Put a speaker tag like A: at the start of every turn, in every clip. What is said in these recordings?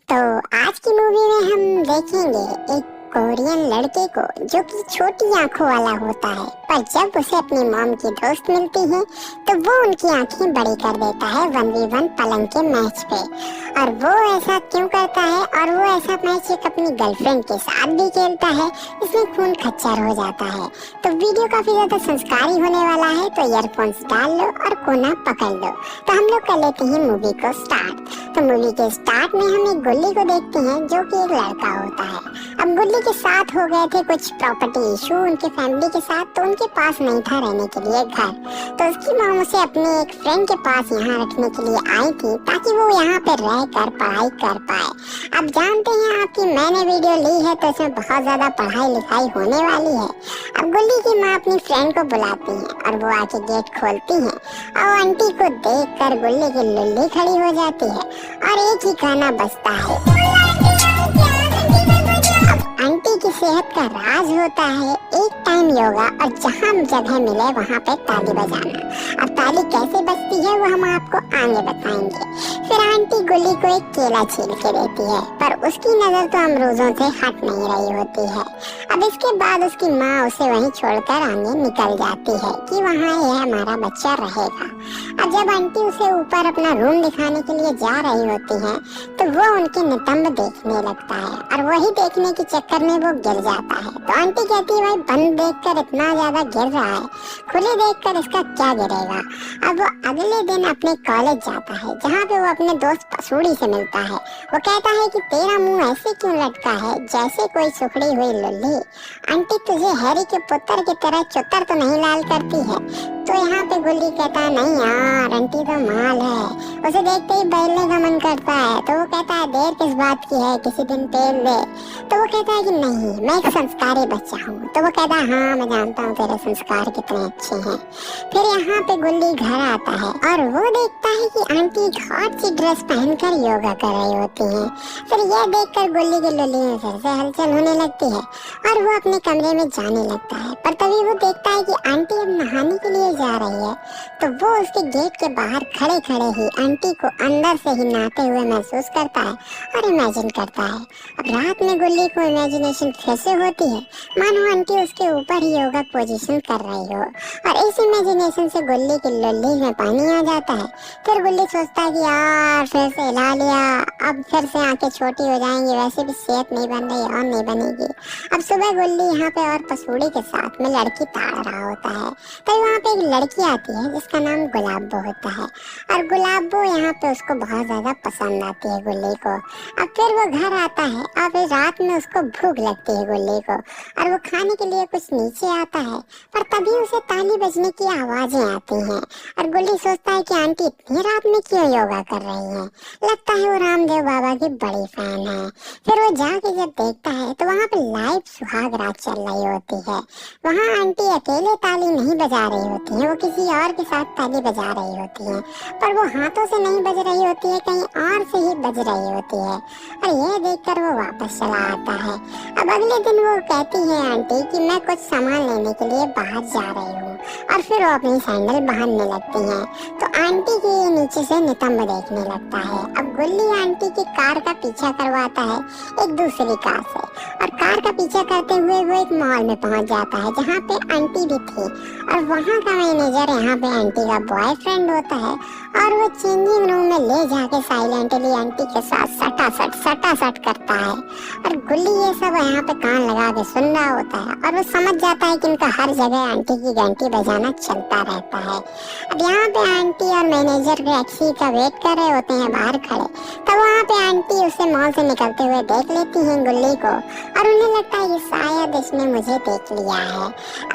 A: तो आज की मूवी में हम देखेंगे एक कोरियन लड़के को जो कि छोटी आंखों वाला होता है, पर जब उसे अपनी मॉम की दोस्त मिलती है तो वो उनकी आंखें बड़ी कर देता है 1v1 पलंग के मैच पे। और वो ऐसा क्यों करता है और वो ऐसा मैच एक अपनी गर्लफ्रेंड के साथ भी खेलता है, इसमें खून खच्चर हो जाता है। तो वीडियो काफी ज्यादा संस्कारी होने वाला है, तो ईयरफोन्स डाल लो और कोना पकड़ लो। तो हम लोग कर लेते हैं मूवी को स्टार्ट। तो मूवी के स्टार्ट में हम एक गुल्ली को देखते हैं जो कि एक लड़का होता है। अब गुल्ली के साथ हो गए थे कुछ प्रॉपर्टी इशू उनके फैमिली के साथ, तो उनके पास नहीं था रहने के लिए घर। तो उसकी मॉम उसे अपने एक फ्रेंड के पास यहाँ रखने के लिए आई थी ताकि वो यहाँ पे रह कर पढ़ाई कर पाए। अब जानते हैं आपकी मैंने वीडियो ली है तो इसमें बहुत ज्यादा पढ़ाई लिखाई होने वाली है। अब गुल्ली की माँ अपनी फ्रेंड को बुलाती है और वो आके गेट खोलती है और आंटी को देख कर गुल्ली की लुल्ली खड़ी हो जाती है और एक ही गाना बजता है। आंटी की सेहत का राज होता है एक टाइम योगा और जहाँ जगह मिले वहाँ पे ताली बजाना। अब ताली कैसे बजती है वो हम आपको आगे बताएंगे। फिर आंटी गुल्ली को एक केला छील के देती है, पर उसकी नजर तो अमरूदों से हट नहीं रही होती है। अब इसके बाद उसकी माँ उसे वहीं छोड़कर आगे निकल जाती है कि वहाँ यह हमारा बच्चा रहेगा। अब जब आंटी उसे ऊपर अपना रूम दिखाने के लिए जा रही होती है तो वो उनके नितंब देखने लगता है और वही देखने के चक्कर में वो गिर जाता है। तो आंटी कहती है भाई बंद देखकर इतना ज्यादा गिर रहा है, खुले देखकर इसका क्या गिरेगा। अब वो अगले दिन अपने कॉलेज जाता है जहाँ पे वो अपने दोस्त पसूड़ी से मिलता है। वो कहता है कि तेरा मुंह ऐसे क्यों लटका है जैसे कोई सुखड़ी हुई लुल्ली। आंटी तुझे हैरी के पुत्र की तरह चुतर तो नहीं लाल करती है। तो यहाँ पे गुल्ली कहता है नहीं यार आंटी तो माल है, उसे देखते ही बैलने का मन करता है। तो वो कहता है देर किस बात की है, किसी दिन पेल दे। तो वो कहता है कि नहीं मैं एक संस्कारी बच्चा हूँ। तो वो कहता है हाँ मैं जानता हूँ तेरे संस्कार कितने अच्छे हैं। फिर यहाँ पे गुल्ली घर आता है और वो देखता है कि आंटी एक हॉट सी ड्रेस पहनकर योगा कर रही होती है। फिर यह देखकर गुल्ली की लुल्ली में फिर से हलचल होने लगती है और वो अपने कमरे में जाने लगता है। पर तभी वो देखता है कि आंटी अब नहाने के लिए जा रही है। तो वो उसके गेट के बाहर खड़े खड़े ही आंटी को अंदर से ही नहाते हुए महसूस करता है और इमेजिन करता है। अब रात में गुल्ली को इमेजिनेशन कैसे होती है मानो आंटी उसके ऊपर ही योगा पोजीशन कर रही हो और इस इमेजिनेशन से गुल्ली की लुल्ली में पानी आ जाता है। फिर गुल्ली सोचता है कि यार फिर से हिला लिया, अब फिर से आंखें छोटी हो जाएंगी, वैसे भी सेहत नहीं बन रही और नहीं बनेगी। अब सुबह गुल्ली यहाँ पे और पसूड़ी के साथ में लड़की ताड़ रहा होता है। तभी वहाँ पे एक लड़की आती है जिसका नाम गुलाबो होता है और गुलाबो यहाँ पे उसको बहुत ज्यादा पसंद आती है गुल्ली को। अब फिर वो घर आता है और फिर रात में उसको भूख लगती है गुल्ली को और वो खाने के लिए कुछ नीचे आता है, पर तभी उसे ताली बजने की आवाजें आती हैं और गुल्ली सोचता है कि आंटी इतनी रात में क्यों योगा कर रही है, लगता है वो रामदेव बाबा की बड़ी फैन है। फिर वो जाके जब देखता है तो वहाँ पे लाइव सुहाग रात चल रही होती है। वहाँ आंटी अकेले ताली नहीं बजा रही होती है, वो किसी और के साथ ताली बजा रही होती है, पर वो हाथों से नहीं बज रही होती है, कहीं और से ही बज रही होती है। और यह देखकर वो वापस चला आता है। अब अगले दिन वो कहती है आंटी कि मैं कुछ सामान लेने के लिए बाहर जा रही हूँ और फिर वो अपनी सैंडल बांधने लगती है। तो आंटी के नीचे से नितंब देखने लगता है। अब गुल्ली आंटी की कार का पीछा करवाता है एक दूसरी कार से और कार का पीछा करते हुए वो एक मॉल में पहुंच जाता है जहाँ पे आंटी भी थी और वहाँ का मैनेजर यहाँ पे आंटी का बॉयफ्रेंड होता है और वो चेंजिंग रूम में ले जाके साइलेंटली आंटी के साथ सटासट करता है और गुल्ली ये सब यहाँ पे कान लगा के सुन रहा होता है और वो समझ जाता है कि इनका हर जगह आंटी की घंटी बजाना चलता रहता है। अब यहाँ पे आंटी और मैनेजर टैक्सी का वेट कर रहे होते हैं बाहर खड़े, तब वहाँ पे आंटी उसे मॉल से निकलते हुए देख लेती हैं गुल्ली को और उन्हें लगता है कि शायद इसने मुझे देख लिया है।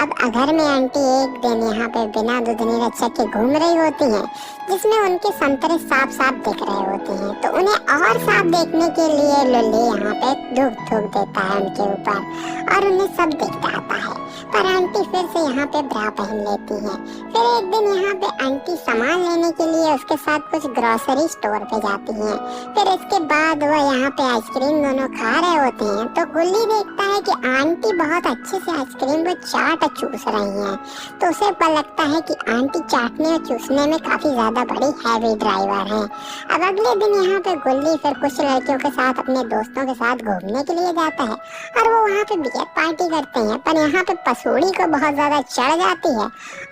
A: अब घर में आंटी एक दिन यहाँ पे बिना दूधनी रक्षक के घूम रही होती हैं जिसमें उनके संतरे साफ साफ दिख रहे होते हैं। तो उन्हें और साफ देखने के लिए लुल्ली यहाँ पे धूप थूक देता है उनके ऊपर और उन्हें सब दिख जाता है। पर आंटी फिर से यहाँ पे ब्रा पहन लेती हैं। फिर एक दिन यहाँ पे आंटी सामान लेने के लिए उसके साथ कुछ ग्रोसरी स्टोर पे जाती हैं। फिर इसके बाद वो यहाँ पे आइसक्रीम दोनों खा रहे होते हैं तो गुल्ली देखता है कि आंटी बहुत अच्छे से आइसक्रीम को चाट और चूस रही हैं। तो उसे पता लगता है कि आंटी चाटने और चूसने में काफी ज्यादा बड़ी हैवी ड्राइवर है। अब अगले दिन यहाँ पे गुल्ली फिर कुछ लड़कियों के साथ अपने दोस्तों के साथ घूमने के लिए जाता है और वो वहाँ पे बियर पार्टी करते हैं। पर यहाँ पे पसूड़ी को बहुत ज्यादा चढ़ जाती है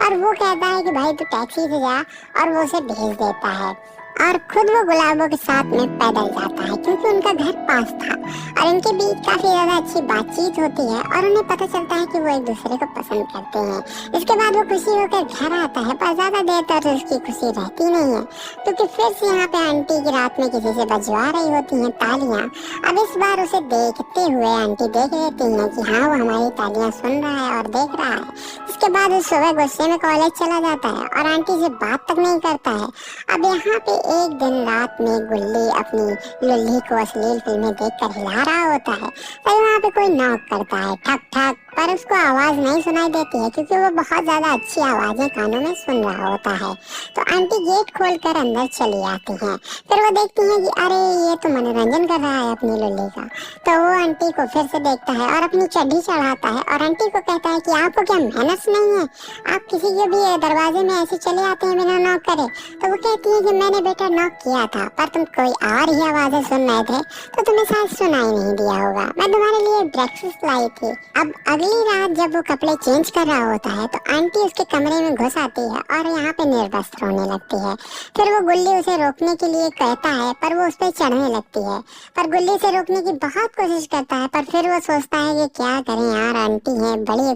A: और वो कहता है कि भाई तू टैक्सी से जा, और वो उसे भेज देता है और खुद वो गुलाबों के साथ में पैदल जाता है क्योंकि उनका घर पास था और इनके बीच काफी ज्यादा अच्छी बातचीत होती है और उन्हें पता चलता है कि वो एक दूसरे को पसंद करते हैं। इसके बाद वो खुशी होकर घर आता है पर ज्यादा देर तक उसकी खुशी रहती नहीं है क्योंकि फिर से यहाँ पे आंटी की रात में किसी से बजवा रही होती हैं तालियां। अब इस बार उसे देखते हुए आंटी देख लेती हैं कि हाँ वो हमारी तालियां सुन रहा है और देख रहा है। इसके बाद वो सुबह गुस्से में कॉलेज चला जाता है और आंटी से बात तक नहीं करता है। अब यहाँ पे एक दिन रात में गुल्ली अपनी लुल्ली को अश्लील फिल्में देखकर हिला रहा होता है। तभी वहाँ पे कोई नॉक करता है, ठक ठक, पर उसको आवाज नहीं सुनाई देती है क्योंकि वो बहुत ज्यादा अच्छी आवाजें कानों में सुन रहा होता है। तो आंटी गेट खोलकर अंदर चली आती हैं। फिर वो देखती हैं कि अरे ये तो मनोरंजन कर रहा है अपनी लुल्ली का। तो वो आंटी को फिर से देखता है और अपनी चड्डी चढ़ाता है और आंटी को कहता है कि आपको क्या मैनर्स नहीं है, आप किसी के भी दरवाजे में ऐसे चले आते हैं बिना नॉक करे। तो वो कहती है कि मैंने बेटा नॉक किया था पर तुम कोई और ही आवाजें सुन रहे थे तो तुम्हें शायद सुनाई नहीं दिया होगा, मैं तुम्हारे लिए ब्रेकफास्ट लाई थी। अब अगली रात जब वो कपड़े चेंज कर रहा होता है तो आंटी उसके कमरे में घुस आती है और यहाँ पे निर्वस्त्र होने लगती है। फिर वो गुल्ली उसे रोकने के लिए कहता है पर वो उस पर चढ़ने लगती है। पर गुल्ली उसे रोकने की बहुत कोशिश करता है पर फिर वो सोचता है कि क्या करें यार, आंटी है बड़ी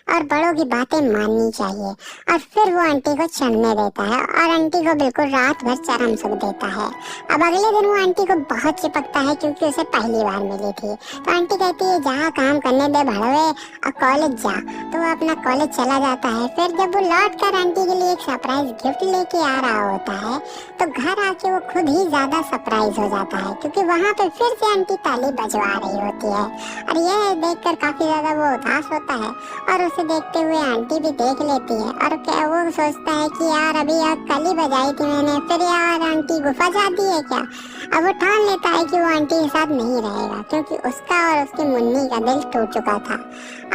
A: और बड़ों की बातें माननी चाहिए। और फिर वो आंटी को चढ़ने देता है और आंटी को बिल्कुल रात भर चरम सुख देता है। अब अगले दिन वो आंटी को बहुत चिपकता है क्योंकि उसे पहली बार मिली थी। तो आंटी कहती है जा काम करने दे भड़वे और कॉलेज जा। तो वो अपना कॉलेज चला जाता है। फिर जब वो लौट कर आंटी के लिए एक सरप्राइज गिफ्ट लेके आ रहा होता है तो घर आके वो खुद ही ज्यादा सरप्राइज हो जाता है क्योंकि वहाँ पे फिर से आंटी ताली बजवा रही होती है और यह देखकर काफी ज्यादा वो उदास होता है और उसे देखते हुए आंटी भी देख लेती है और क्या वो सोचता है कि यार अभी यार कल ही बजाई थी मैंने, फिर यार आंटी गुफा जाती है क्या। अब वो ठान लेता है कि वो आंटी के साथ नहीं रहेगा क्योंकि उसका और उसकी मुन्नी का दिल टूट चुका था।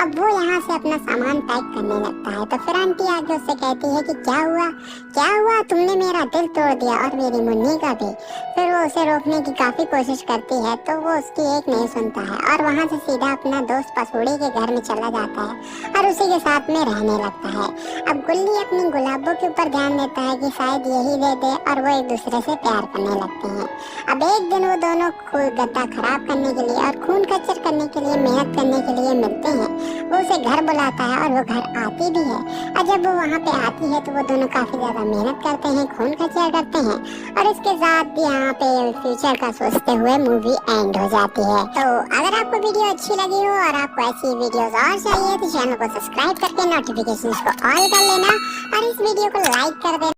A: अब वो यहाँ से अपना सामान पैक करने लगता है तो फिर आंटी आके उससे कहती है कि क्या हुआ, तुमने मेरा दिल तोड़ दिया और मेरी मुन्नी का भी। फिर वो उसे रोकने की काफी कोशिश करती है तो वो उसकी एक नहीं सुनता है और वहाँ से सीधा अपना दोस्त पसूड़ी के घर में चला जाता है और उसी के साथ में रहने लगता है। अब गुल्ली अपनी गुलाबों के ऊपर ध्यान देता है कि शायद यही दे दे और वो एक दूसरे से प्यार करने लगते हैं। अब एक दिन वो दोनों गद्दा खराब करने के लिए और खून खच्चर करने के लिए मेहनत करने के लिए मिलते हैं। वो उसे घर बुलाता है और वो घर आती भी है और जब वो वहाँ पे आती है तो वो दोनों काफी ज्यादा मेहनत करते हैं, खून खच्चर करते हैं और इसके साथ यहाँ पे फ्यूचर का सोचते हुए मूवी एंड हो जाती है। तो अगर आपको वीडियो अच्छी लगी हो और आपको ऐसी वीडियोस और चाहिए तो चैनल को सब्सक्राइब करके नोटिफिकेशन को ऑल कर लेना और इस वीडियो को लाइक कर देना।